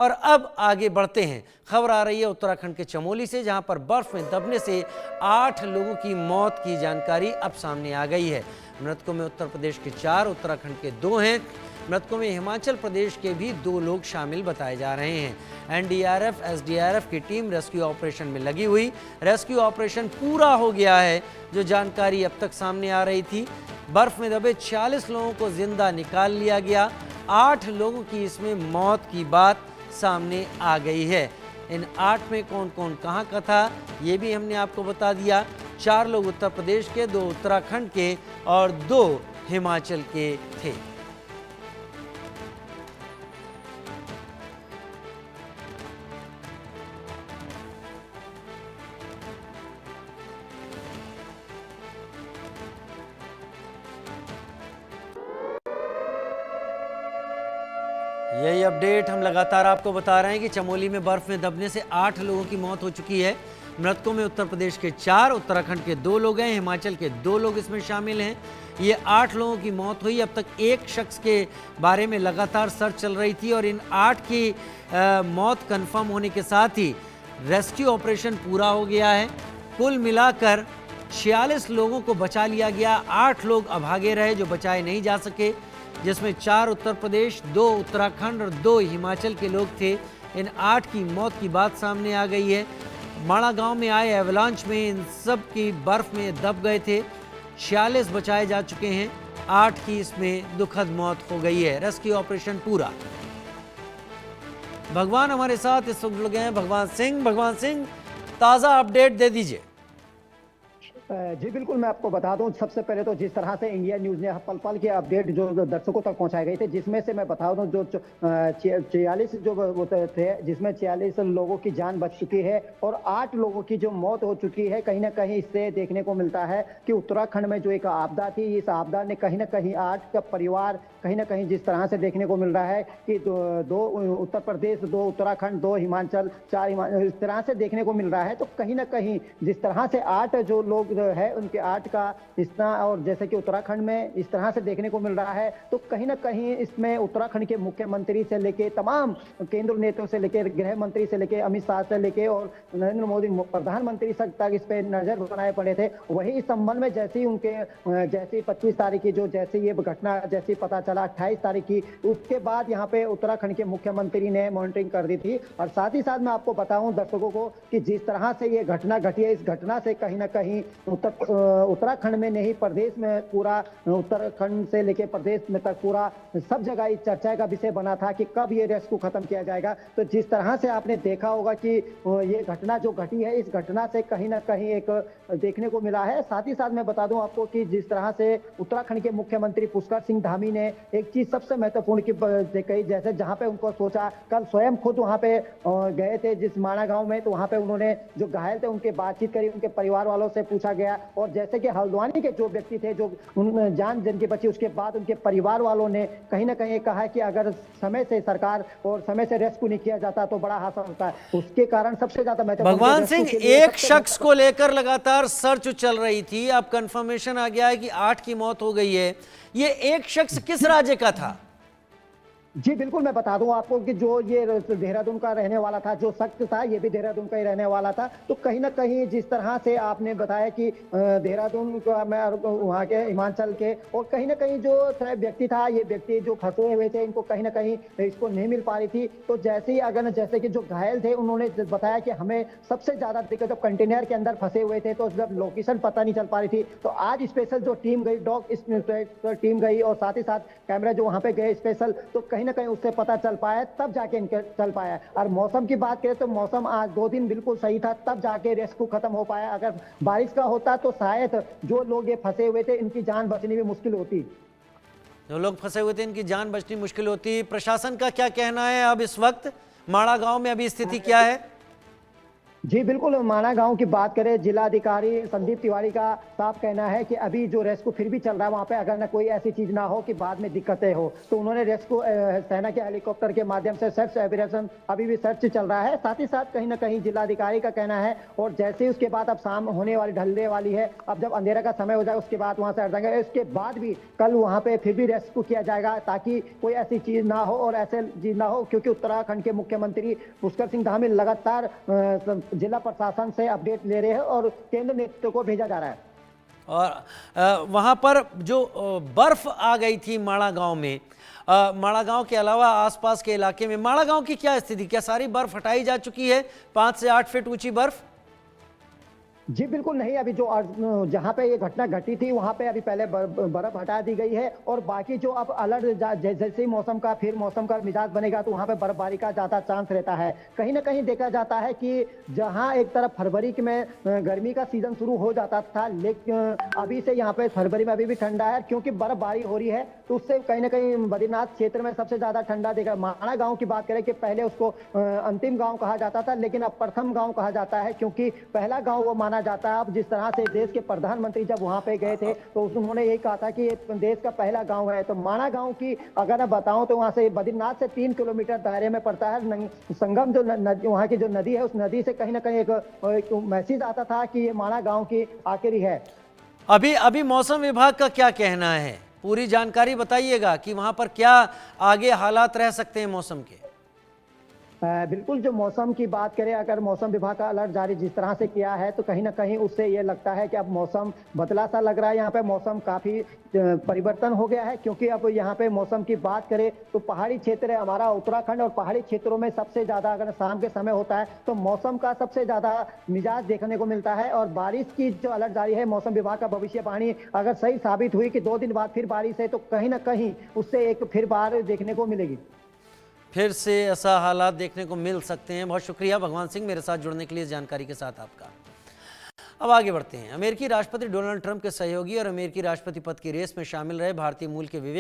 और अब आगे बढ़ते हैं। खबर आ रही है उत्तराखंड के चमोली से, जहां पर बर्फ में दबने से 8 लोगों की मौत की जानकारी अब सामने आ गई है। मृतकों में उत्तर प्रदेश के 4, उत्तराखंड के 2 हैं। मृतकों में हिमाचल प्रदेश के भी 2 लोग शामिल बताए जा रहे हैं। एनडीआरएफ, एसडीआरएफ की टीम रेस्क्यू ऑपरेशन में लगी हुई। रेस्क्यू ऑपरेशन पूरा हो गया है, जो जानकारी अब तक सामने आ रही थी। बर्फ में दबे 46 लोगों को जिंदा निकाल लिया गया। 8 लोगों की इसमें मौत की बात सामने आ गई है। इन 8 में कौन कौन कहां का था, ये भी हमने आपको बता दिया। 4 लोग उत्तर प्रदेश के, 2 उत्तराखंड के और 2 हिमाचल के थे। यही अपडेट हम लगातार आपको बता रहे हैं कि चमोली में बर्फ में दबने से 8 लोगों की मौत हो चुकी है। मृतकों में उत्तर प्रदेश के 4, उत्तराखंड के 2 लोग हैं, हिमाचल के 2 लोग इसमें शामिल हैं। ये 8 लोगों की मौत हुई। अब तक एक शख्स के बारे में लगातार सर्च चल रही थी और इन 8 की मौत कंफर्म होने के साथ ही रेस्क्यू ऑपरेशन पूरा हो गया है। कुल मिलाकर 46 लोगों को बचा लिया गया। 8 लोग अभागे रहे जो बचाए नहीं जा सके, जिसमें 4 उत्तर प्रदेश, 2 उत्तराखंड और 2 हिमाचल के लोग थे। इन 8 की मौत की बात सामने आ गई है। माड़ा गांव में आए एवलांच में इन सब की बर्फ में दब गए थे। 46 बचाए जा चुके हैं, 8 की इसमें दुखद मौत हो गई है। रेस्क्यू ऑपरेशन पूरा। भगवान हमारे साथ इस वक्त जुड़ गए हैं। भगवान सिंह, ताज़ा अपडेट दे दीजिए। जी बिल्कुल, मैं आपको बता दूं, सबसे पहले तो जिस तरह से इंडिया न्यूज़ ने पल पल के अपडेट जो दर्शकों तक पहुंचाए गए थे, जिसमें से मैं बता दूं जो 46 जो थे, जिसमें 46 लोगों की जान बच चुकी है और 8 लोगों की जो मौत हो चुकी है। कहीं ना कहीं इससे देखने को मिलता है कि उत्तराखंड में जो एक आपदा थी, इस आपदा ने कहीं ना कहीं 8 का परिवार कहीं ना कहीं जिस तरह से देखने को मिल रहा है कि 2 उत्तर प्रदेश, 2 उत्तराखंड, 2 हिमाचल, 4 हिमाचल, इस तरह से देखने को मिल रहा है। तो कहीं ना कहीं जिस तरह से 8 जो लोग है उनके 8 का हिस्सा, और जैसे कि उत्तराखंड में इस तरह से देखने को मिल रहा है, तो कहीं ना कहीं इसमें उत्तराखंड के मुख्यमंत्री से लेके तमाम केंद्र नेताओं से लेके, गृह मंत्री से लेके, अमित शाह से लेके और नरेंद्र मोदी प्रधानमंत्री तक इस पे नजर बनाए पड़े थे। वही इस संबंध में जैसे ही 25 तारीख की जैसे ये घटना जैसी पता चला 28 तारीख की, उसके बाद यहाँ पे उत्तराखंड के मुख्यमंत्री ने मॉनिटरिंग कर दी थी। और साथ ही साथ मैं आपको बताऊं दर्शकों को कि जिस तरह से ये घटना घटी है, इस घटना से कहीं ना कहीं उत्तराखंड में नहीं, प्रदेश में पूरा, उत्तराखंड से लेकर प्रदेश में तक पूरा सब जगह इस चर्चा का विषय बना था कि कब ये रेस्क्यू खत्म किया जाएगा। तो जिस तरह से आपने देखा होगा कि ये घटना जो घटी है, इस घटना से कहीं ना कहीं एक देखने को मिला है। साथ ही साथ मैं बता दूं आपको कि जिस तरह से उत्तराखंड के मुख्यमंत्री पुष्कर सिंह धामी ने एक चीज सबसे महत्वपूर्ण की कही, जैसे जहां पे उनको सोचा, कल स्वयं खुद वहां पे गए थे जिस माड़ा गांव में, तो वहां पे उन्होंने जो घायल थे उनके बातचीत करी, उनके परिवार वालों से पूछा गया। और जैसे कि हल्द्वानी के जो व्यक्ति थे, जो जान जिनकी बची, उसके बाद उनके परिवार वालों ने कहीं ना कहीं कहा कि अगर समय से सरकार और समय से रेस्क्यू नहीं किया जाता तो बड़ा हादसा होता है। उसके कारण सबसे ज्यादा भगवान सिंह, एक शख्स को लेकर लगातार सर्च चल रही थी, अब कंफर्मेशन आ गया है कि 8 की मौत हो गई है। ये एक शख्स किस राज्य का था? जी बिल्कुल, मैं बता दूं आपको कि जो ये देहरादून का रहने वाला था, जो शख्स था ये भी देहरादून का ही रहने वाला था। तो कहीं ना कहीं जिस तरह से आपने बताया कि देहरादून का, मैं वहाँ के हिमाचल के, और कहीं ना कहीं जो व्यक्ति था, ये व्यक्ति जो फंसे हुए थे, इनको कहीं ना कहीं इसको नहीं मिल पा रही थी। तो जैसे ही अगर जैसे कि जो घायल थे उन्होंने बताया कि हमें सबसे ज्यादा दिक्कत जब कंटेनर के अंदर फंसे हुए थे, तो जब लोकेशन पता नहीं चल पा रही थी, तो आज स्पेशल जो टीम गई, डॉग टीम गई, और साथ ही साथ कैमरा जो वहाँ पे गए स्पेशल, तो कहीं ना कहीं उससे पता चल पाया, तब जाके इनके चल पाया। और मौसम की बात करें तो मौसम आज 2 दिन बिल्कुल सही था, तब जाके रेस्क्यू खत्म हो पाया। अगर बारिश का होता तो शायद जो लोग ये फंसे हुए थे इनकी जान बचनी भी मुश्किल होती। जो लोग फंसे हुए थे इनकी जान बचनी मुश्किल होती। प्रशासन का क्या कहना है अब इस वक्त? माड़ा गांव में अभी स्थिति क्या है? जी बिल्कुल, माना गांव की बात करें, जिलाधिकारी संदीप तिवारी का साफ कहना है कि अभी जो रेस्क्यू फिर भी चल रहा है वहां पे, अगर ना कोई ऐसी चीज ना हो कि बाद में दिक्कतें हो, तो उन्होंने रेस्क्यू सेना के हेलीकॉप्टर के माध्यम से सर्च ऑपरेशन अभी भी सर्च चल रहा है। साथ ही साथ कहीं ना कहीं जिलाधिकारी का कहना है, और जैसे ही उसके बाद अब शाम होने वाली ढलने वाली है, अब जब अंधेरा का समय हो जाएगा उसके बाद वहां से हट जाएंगे, इसके बाद भी कल वहां पे फिर भी रेस्क्यू किया जाएगा ताकि कोई ऐसी चीज ना हो और ऐसे चीज ना हो, क्योंकि उत्तराखंड के मुख्यमंत्री पुष्कर सिंह धामी लगातार जिला प्रशासन से अपडेट ले रहे हैं और केंद्र नेतृत्व को भेजा जा रहा है। और वहाँ पर जो बर्फ आ गई थी माड़ा गांव में, माड़ा गांव के अलावा आसपास के इलाके में माड़ा गांव की क्या स्थिति, क्या सारी बर्फ हटाई जा चुकी है? 5 से 8 फीट ऊंची बर्फ? जी बिल्कुल नहीं, अभी जो जहां पे ये घटना घटी थी वहां पे अभी पहले बर्फ हटा दी गई है, और बाकी जो अब अलर्ट जैसे ही मौसम का मिजाज बनेगा तो वहां पे बर्फबारी का ज्यादा चांस रहता है। कहीं ना कहीं देखा जाता है कि जहां एक तरफ फरवरी में गर्मी का सीजन शुरू हो जाता था, लेकिन अभी से यहाँ पे फरवरी में अभी भी ठंडा है, क्योंकि बर्फबारी हो रही है, तो उससे कहीं ना कहीं बद्रीनाथ क्षेत्र में सबसे ज्यादा ठंडा देखा। माणा गांव की बात करें कि पहले उसको अंतिम गांव कहा जाता था, लेकिन अब प्रथम गांव कहा जाता है, क्योंकि पहला गांव वो माना जाता है। अब जिस तरह से देश के प्रधानमंत्री जब वहां पे गए थे तो उन्होंने यही कहा था कि ये देश का पहला गांव है। तो माणा गांव की अगर मैं बताऊं तो वहां से बद्रीनाथ से 3 किलोमीटर दायरे में पड़ता है। संगम जो वहां की जो नदी है, उस नदी से कहीं ना कहीं एक मैसेज आता था कि ये माणा गांव की आखिरी है। अभी अभी मौसम विभाग का क्या कहना है? पूरी जानकारी बताइएगा कि वहां पर क्या आगे हालात रह सकते हैं मौसम के। बिल्कुल, जो मौसम की बात करें, अगर मौसम विभाग का अलर्ट जारी जिस तरह से किया है तो कहीं ना कहीं उससे ये लगता है कि अब मौसम बदला सा लग रहा है। यहाँ पे मौसम काफी परिवर्तन हो गया है, क्योंकि अब यहाँ पे मौसम की बात करें तो पहाड़ी क्षेत्र है हमारा उत्तराखंड, और पहाड़ी क्षेत्रों में सबसे ज्यादा अगर शाम के समय होता है तो मौसम का सबसे ज्यादा मिजाज देखने को मिलता है। और बारिश की जो अलर्ट जारी है मौसम विभाग का, भविष्यवाणी अगर सही साबित हुई कि 2 दिन बाद फिर बारिश है, तो कहीं ना कहीं उससे एक फिर बार देखने को मिलेगी। फिर से ऐसा हालात देखने को मिल सकते हैं। बहुत शुक्रिया भगवान सिंह मेरे साथ जुड़ने के लिए, इस जानकारी के साथ आपका। अब आगे बढ़ते हैं। अमेरिकी राष्ट्रपति डोनाल्ड ट्रंप के सहयोगी और अमेरिकी राष्ट्रपति पद की रेस में शामिल रहे भारतीय मूल के विवेक